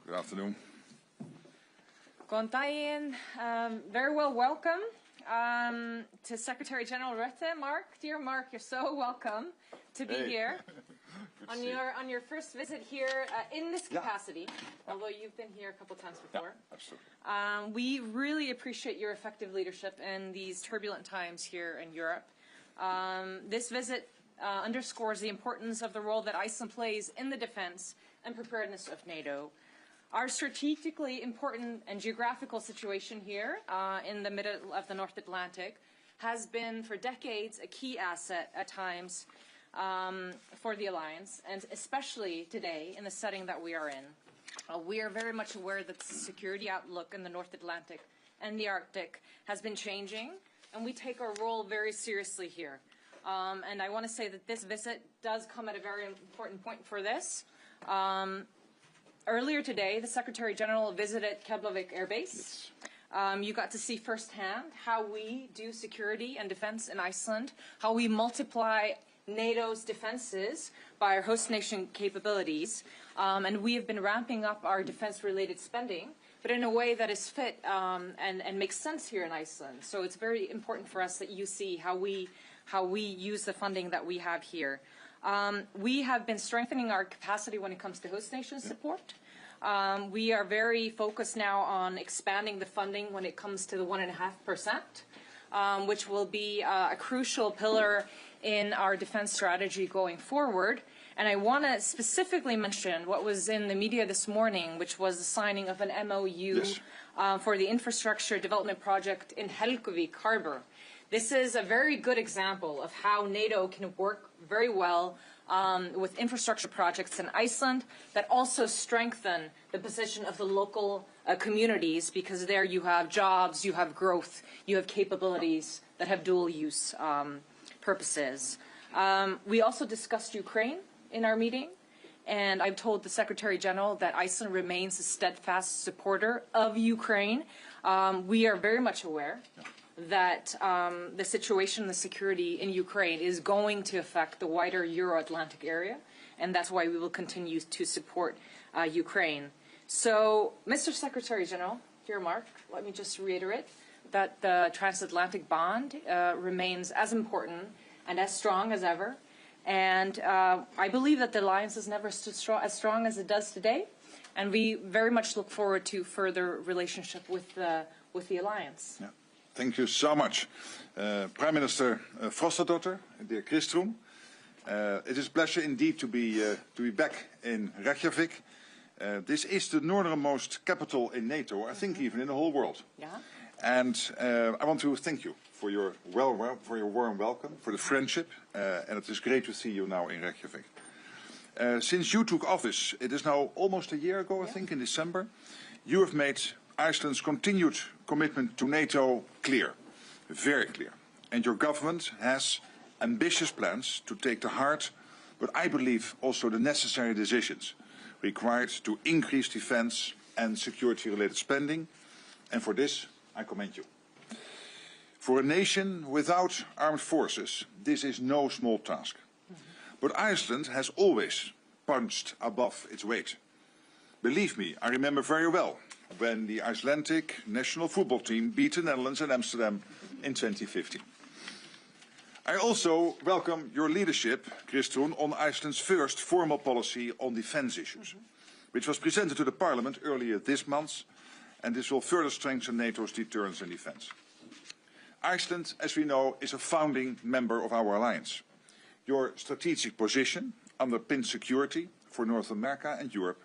Good afternoon. Góðan daginn. Very well welcome to Secretary General Rutte. Mark, dear Mark, you're so welcome to be here on your first visit here in this capacity, although you've been here a couple times before. Absolutely. We really appreciate your effective leadership in these turbulent times here in Europe. This visit underscores the importance of the role that Iceland plays in the defense and preparedness of NATO. Our strategically important and geographical situation here in the middle of the North Atlantic has been for decades a key asset at times for the alliance, and especially today in the setting that we are in. We are very much aware that the security outlook in the North Atlantic and the Arctic has been changing, and we take our role very seriously here. And I want to say that this visit does come at a very important point for this. Earlier today, the Secretary General visited Keflavik Air Base. You got to see firsthand how we do security and defense in Iceland, how we multiply NATO's defenses by our host nation capabilities. And we have been ramping up our defense-related spending, but in a way that is fit and makes sense here in Iceland. So it's very important for us that you see how we use the funding that we have here. We have been strengthening our capacity when it comes to host nation support. We are very focused now on expanding the funding when it comes to the 1.5%, which will be a crucial pillar in our defense strategy going forward. And I want to specifically mention what was in the media this morning, which was the signing of an MOU for the infrastructure development project in Reykjavik Harbor. This is a very good example of how NATO can work very well with infrastructure projects in Iceland that also strengthen the position of the local communities, because there you have jobs, you have growth, you have capabilities that have dual use purposes. We also discussed Ukraine in our meeting, and I've told the Secretary General that Iceland remains a steadfast supporter of Ukraine. We are very much aware that the situation, the security in Ukraine is going to affect the wider Euro-Atlantic area, and that's why we will continue to support Ukraine. So, Mr. Secretary General, here, Mark, let me just reiterate that the transatlantic bond remains as important and as strong as ever, and I believe that the alliance has never stood as strong as it does today, and we very much look forward to further relationship with the alliance. Yeah. Thank you so much. Prime Minister Frostadottir, dear Kristrun, it is a pleasure indeed to be back in Reykjavik. This is the northernmost capital in NATO, I think even in the whole world. Yeah. And I want to thank you for your warm welcome, for the friendship, and it is great to see you now in Reykjavik. Since you took office, it is now almost a year ago, I think, in December, you have made Iceland's continued commitment to NATO clear, very clear. And your government has ambitious plans to take the hard, but I believe also the necessary decisions required to increase defense and security-related spending. And for this, I commend you. For a nation without armed forces, this is no small task. But Iceland has always punched above its weight. Believe me, I remember very well when the Icelandic national football team beat the Netherlands in Amsterdam in 2015. I also welcome your leadership, Kristrun, on Iceland's first formal policy on defence issues, which was presented to the Parliament earlier this month, and this will further strengthen NATO's deterrence and defence. Iceland, as we know, is a founding member of our alliance. Your strategic position underpins security for North America and Europe,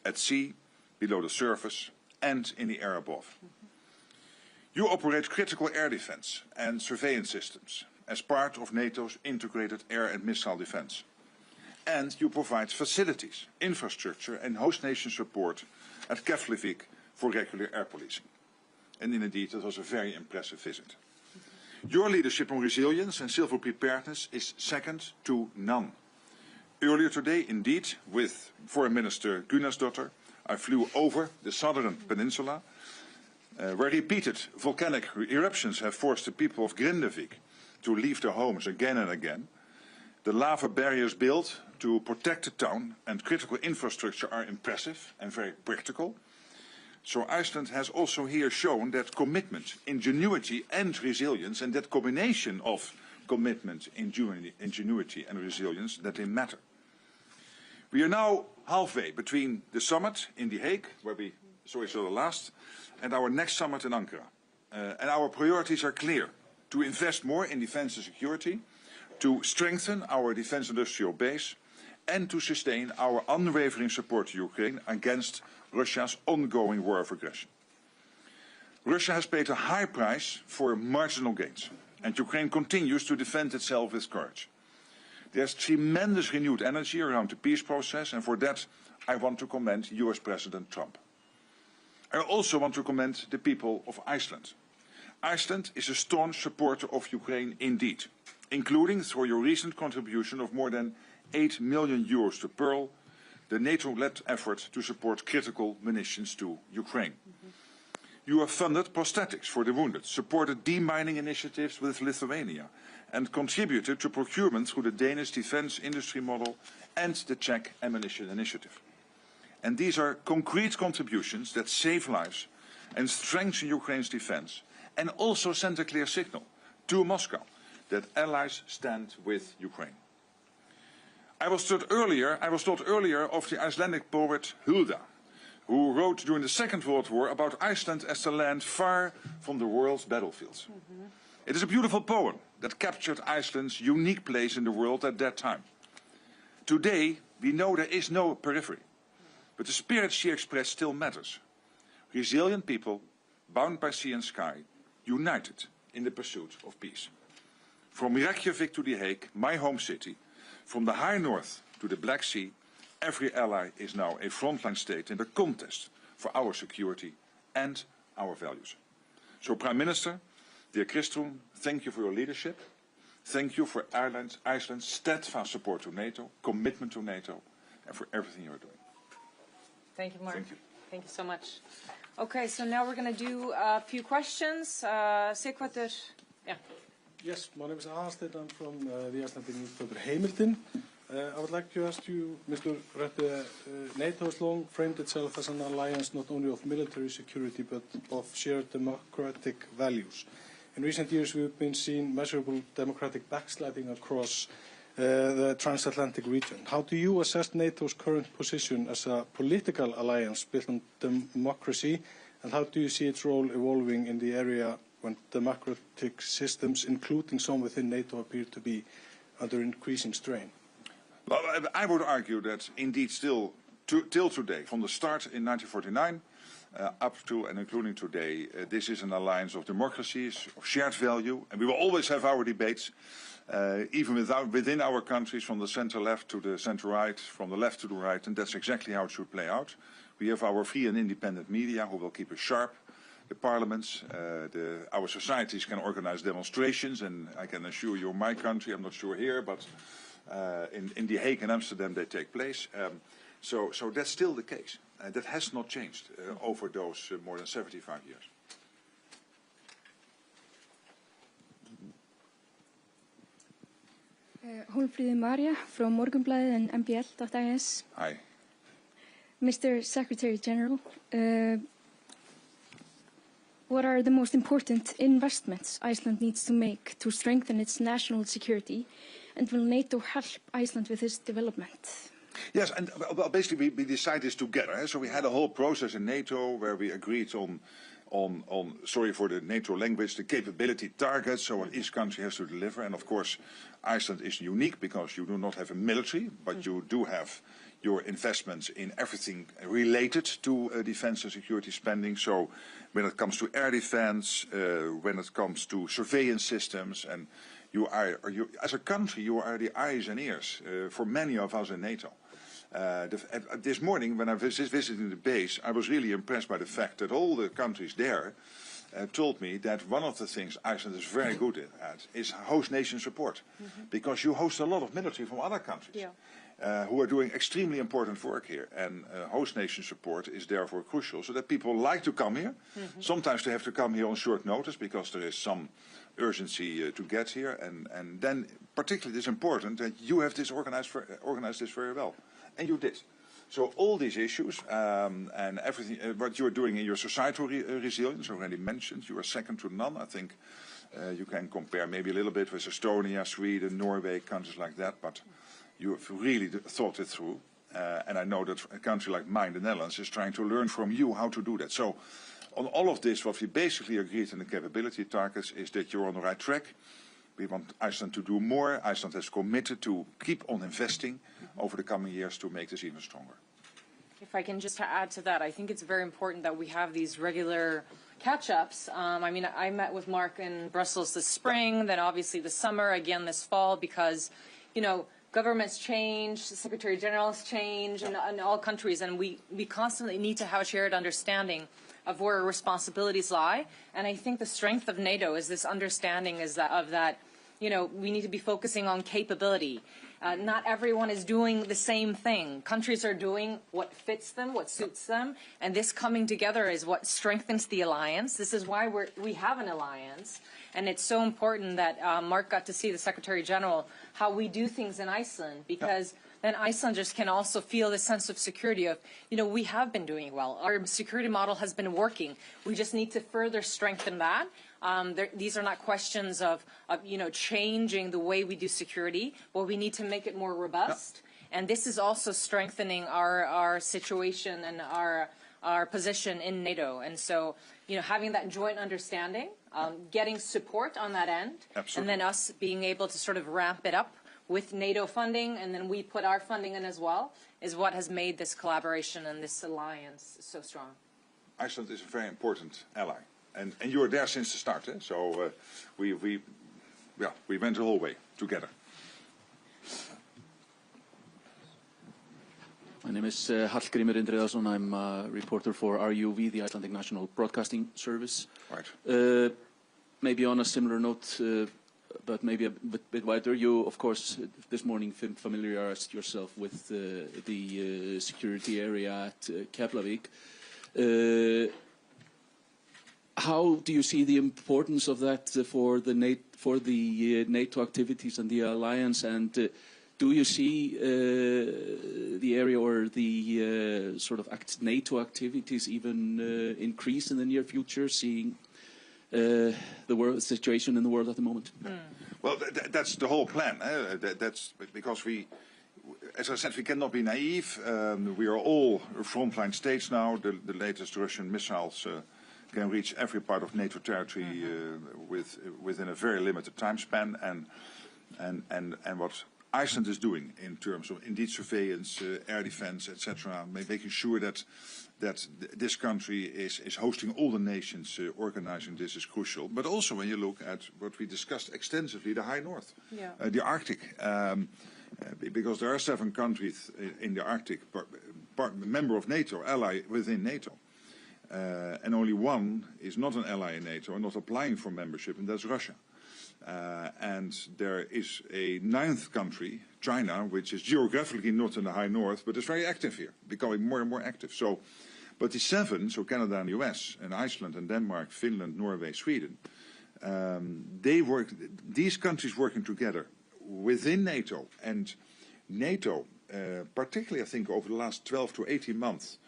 at sea, below the surface, and in the air above. You operate critical air defence and surveillance systems as part of NATO's integrated air and missile defence. And you provide facilities, infrastructure and host nation support at Keflavik for regular air policing. And indeed, it was a very impressive visit. Your leadership on resilience and civil preparedness is second to none. Earlier today, indeed, with Foreign Minister Gunnarsdottir, I flew over the southern peninsula, where repeated volcanic eruptions have forced the people of Grindavik to leave their homes again and again. The lava barriers built to protect the town and critical infrastructure are impressive and very practical. So Iceland has also here shown that commitment, ingenuity and resilience, and that combination of commitment, ingenuity and resilience, that they matter. We are now halfway between the summit in The Hague, where we saw each other last, and our next summit in Ankara. And our priorities are clear: to invest more in defence and security, to strengthen our defence industrial base, and to sustain our unwavering support to Ukraine against Russia's ongoing war of aggression. Russia has paid a high price for marginal gains, and Ukraine continues to defend itself with courage. There's tremendous renewed energy around the peace process, and for that I want to commend US President Trump. I also want to commend the people of Iceland. Iceland is a staunch supporter of Ukraine indeed, including through your recent contribution of more than €8 million to Pearl, the NATO-led effort to support critical munitions to Ukraine. You have funded prosthetics for the wounded, supported demining initiatives with Lithuania, and contributed to procurement through the Danish defence industry model and the Czech ammunition initiative. And these are concrete contributions that save lives and strengthen Ukraine's defence, and also send a clear signal to Moscow that allies stand with Ukraine. I was taught earlier of the Icelandic poet Hulda, who wrote during the Second World War about Iceland as the land far from the world's battlefields. It is a beautiful poem that captured Iceland's unique place in the world at that time. Today, we know there is no periphery, but the spirit she expressed still matters. Resilient people, bound by sea and sky, united in the pursuit of peace. From Reykjavik to The Hague, my home city, from the high north to the Black Sea, every ally is now a frontline state in the contest for our security and our values. So, Prime Minister, dear Kristrun, thank you for your leadership. Thank you for Iceland's steadfast support to NATO, commitment to NATO, and for everything you are doing. Thank you, Mark. Thank you. Thank you so much. Okay, so now we're going to do a few questions. Sighvatur, yeah. Yes, my name is Aðalsteinn. I'm from the Icelandic newspaper Heimildin. I would like to ask you, Mr. Rutte, NATO has long framed itself as an alliance not only of military security but of shared democratic values. In recent years, we've been seeing measurable democratic backsliding across the transatlantic region. How do you assess NATO's current position as a political alliance built on democracy, and how do you see its role evolving in the area when democratic systems, including some within NATO, appear to be under increasing strain? Well, I would argue that indeed still, till today, from the start in 1949 up to and including today, this is an alliance of democracies, of shared value, and we will always have our debates, even within our countries, from the center-left to the center-right, from the left to the right, and that's exactly how it should play out. We have our free and independent media who will keep us sharp. The parliaments, our societies can organize demonstrations, and I can assure you, my country, I'm not sure here, but in The Hague and Amsterdam they take place. So that's still the case. That has not changed over those more than 75 years. Hólmfríður Maria from Morgunblaðið and MBL.is. Hi. Mr. Secretary General, what are the most important investments Iceland needs to make to strengthen its national security, and will NATO help Iceland with this development? Yes, and well, basically we decided this together. So we had a whole process in NATO where we agreed on sorry for the NATO language, the capability targets, so what each country has to deliver. And of course, Iceland is unique because you do not have a military, but you do have your investments in everything related to defense and security spending. So when it comes to air defense, when it comes to surveillance systems, and as a country, you are the eyes and ears for many of us in NATO. This morning, when I was visiting the base, I was really impressed by the fact that all the countries there told me that one of the things Iceland is very good at is host nation support, because you host a lot of military from other countries. Yeah. who are doing extremely important work here. And host nation support is therefore crucial, so that people like to come here. Sometimes they have to come here on short notice because there is some urgency to get here. And then particularly it is important that you have this organized this very well. And you did. So all these issues and everything, what you are doing in your societal resilience, already mentioned, you are second to none. I think you can compare maybe a little bit with Estonia, Sweden, Norway, countries like that, but you have really thought it through. And I know that a country like mine, the Netherlands, is trying to learn from you how to do that. So on all of this, what we basically agreed in the capability targets is that you're on the right track. We want Iceland to do more. Iceland has committed to keep on investing over the coming years to make this even stronger. If I can just add to that, I think it's very important that we have these regular catch-ups. I mean, I met with Mark in Brussels this spring, then obviously this summer, again this fall, because, you know, governments change, Secretary Generals change in all countries, and we constantly need to have a shared understanding of where responsibilities lie. And I think the strength of NATO is this understanding of that, you know, we need to be focusing on capability. Not everyone is doing the same thing. Countries are doing what fits them, what suits them, and this coming together is what strengthens the alliance. This is why we have an alliance, and it's so important that Mark got to see the Secretary General how we do things in Iceland, because then Icelanders can also feel this sense of security of, you know, we have been doing well. Our security model has been working. We just need to further strengthen that. These are not questions of, you know, changing the way we do security, but we need to make it more robust. And this is also strengthening our situation and our position in NATO. And so, you know, having that joint understanding, getting support on that end, and then us being able to sort of ramp it up with NATO funding, and then we put our funding in as well, is what has made this collaboration and this alliance so strong. Iceland is a very important ally. And you were there since the start, eh? So we went the whole way together. My name is Hallgrímur Indriðason. I'm a reporter for RUV, the Icelandic National Broadcasting Service. Right. Maybe on a similar note, but maybe a bit wider. You, of course, this morning familiarized yourself with the security area at Keflavik. How do you see the importance of that for the NATO activities and the alliance? And do you see the area or the sort of NATO activities even increase in the near future, seeing the world situation in the world at the moment? Well, that's the whole plan. That's because we, as I said, we cannot be naive. We are all frontline states now. The latest Russian missiles can reach every part of NATO territory within a very limited time span. And what Iceland is doing in terms of indeed surveillance, air defense, etc., making sure that this country is hosting all the nations organizing this is crucial. But also when you look at what we discussed extensively, the High North, the Arctic, because there are 7 countries in the Arctic, member of NATO, ally within NATO. And only one is not an ally in NATO and not applying for membership, and that's Russia. And there is a 9th country, China, which is geographically not in the High North, but is very active here, becoming more and more active. So, but the 7, so Canada and US, and Iceland and Denmark, Finland, Norway, Sweden, these countries working together within NATO, and NATO, particularly I think over the last 12 to 18 months,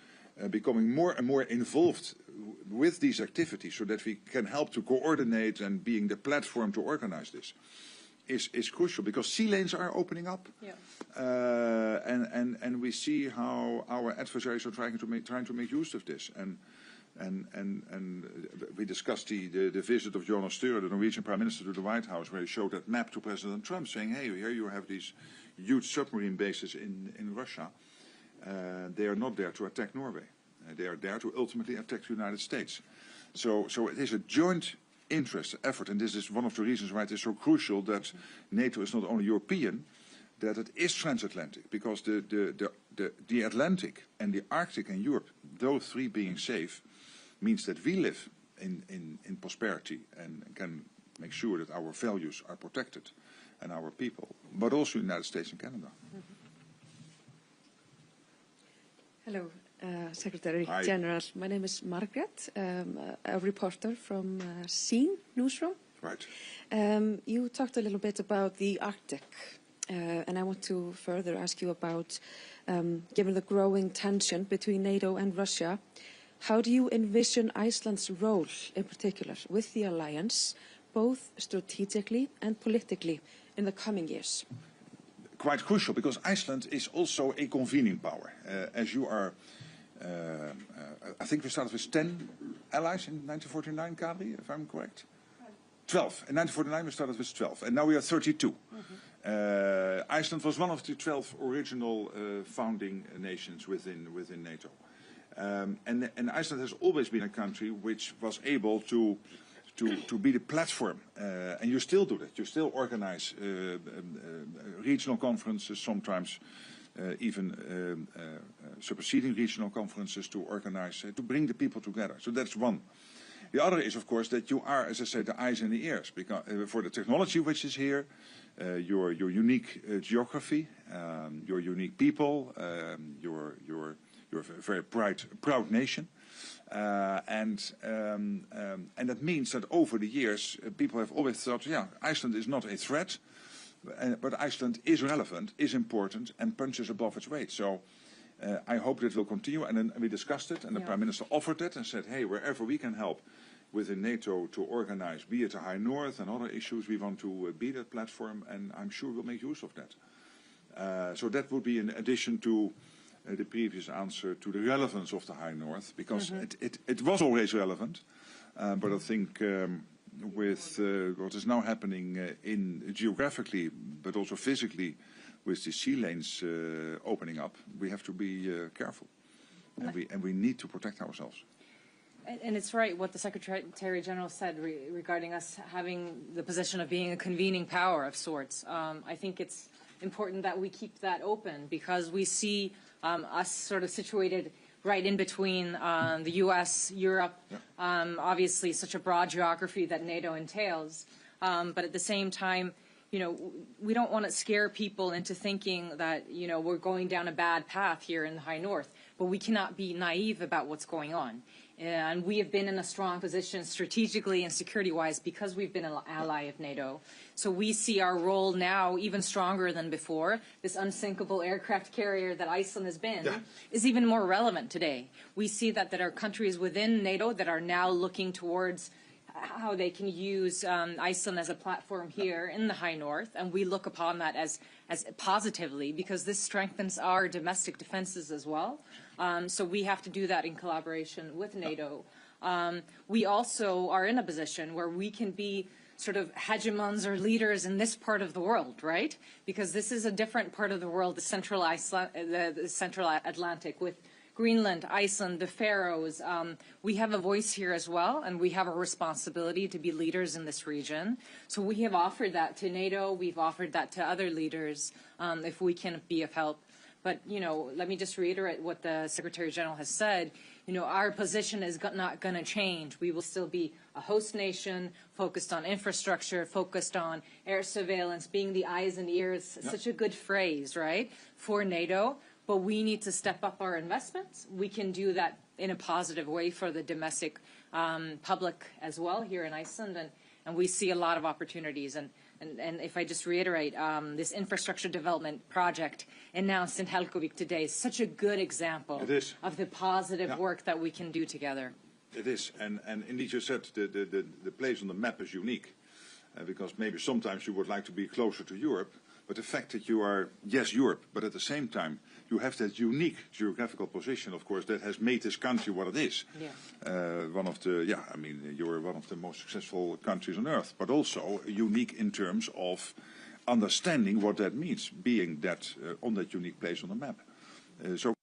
becoming more and more involved with these activities so that we can help to coordinate and being the platform to organize this is crucial, because sea lanes are opening up. And we see how our adversaries are trying to make use of this. And we discussed the visit of Jonas Støre, the Norwegian Prime Minister, to the White House, where he showed that map to President Trump, saying, hey, here you have these huge submarine bases in Russia. They are not there to attack Norway. They are there to ultimately attack the United States. So it is a joint interest effort, and this is one of the reasons why it is so crucial that NATO is not only European, that it is transatlantic, because the Atlantic and the Arctic and Europe, those 3 being safe, means that we live in prosperity and can make sure that our values are protected and our people, but also the United States and Canada. Hello, Secretary Hi. General. My name is Margaret, a reporter from Scene newsroom. Right. You talked a little bit about the Arctic, and I want to further ask you about, given the growing tension between NATO and Russia, how do you envision Iceland's role, in particular, with the alliance, both strategically and politically, in the coming years? Quite crucial, because Iceland is also a convening power. As you are, I think we started with 10 allies in 1949, Kadri, if I'm correct? 12. In 1949 we started with 12, and now we are 32. Iceland was one of the 12 original founding nations within NATO. And Iceland has always been a country which was able to be the platform, and you still do that. You still organize regional conferences, sometimes even superseding regional conferences to organize, to bring the people together. So that's one. The other is, of course, that you are, as I said, the eyes and the ears, because for the technology which is here, your unique geography, your unique people, your a very proud nation. And that means that over the years, people have always thought, yeah, Iceland is not a threat, but Iceland is relevant, is important, and punches above its weight. So I hope that will continue. And then we discussed it, and the Prime Minister offered it and said, hey, wherever we can help within NATO to organize, be it the High North and other issues, we want to be that platform, and I'm sure we'll make use of that. So that would be in addition to the previous answer to the relevance of the High North, because it was always relevant, but I think with what is now happening in geographically, but also physically, with the sea lanes opening up, we have to be careful, and we need to protect ourselves. And it's right what the Secretary General said regarding us having the position of being a convening power of sorts. I think it's important that we keep that open, because we see us sort of situated right in between the U.S., Europe, obviously such a broad geography that NATO entails. But at the same time, you know, we don't want to scare people into thinking that, you know, we're going down a bad path here in the High North. But we cannot be naive about what's going on. And we have been in a strong position strategically and security-wise because we've been an ally of NATO. So we see our role now even stronger than before. This unsinkable aircraft carrier that Iceland has been is even more relevant today. We see that there are countries within NATO that are now looking towards how they can use Iceland as a platform here in the High North, and we look upon that as positively, because this strengthens our domestic defenses as well. So we have to do that in collaboration with NATO. We also are in a position where we can be sort of hegemons or leaders in this part of the world, right? Because this is a different part of the world, the Central Atlantic, with Greenland, Iceland, the Faroes. We have a voice here as well, and we have a responsibility to be leaders in this region. So we have offered that to NATO. We've offered that to other leaders if we can be of help. But, you know, let me just reiterate what the Secretary General has said. You know, our position is not going to change. We will still be a host nation, focused on infrastructure, focused on air surveillance, being the eyes and ears, such a good phrase, right, for NATO. But we need to step up our investments. We can do that in a positive way for the domestic public as well here in Iceland, and we see a lot of opportunities. And if I just reiterate, this infrastructure development project announced in Reykjavik today is such a good example of the positive work that we can do together. It is, and indeed you said the place on the map is unique, because maybe sometimes you would like to be closer to Europe, but the fact that you are, yes, Europe, but at the same time you have that unique geographical position, of course, that has made this country what it is. One of the, I mean, you're one of the most successful countries on earth, but also unique in terms of understanding what that means, being that on that unique place on the map. So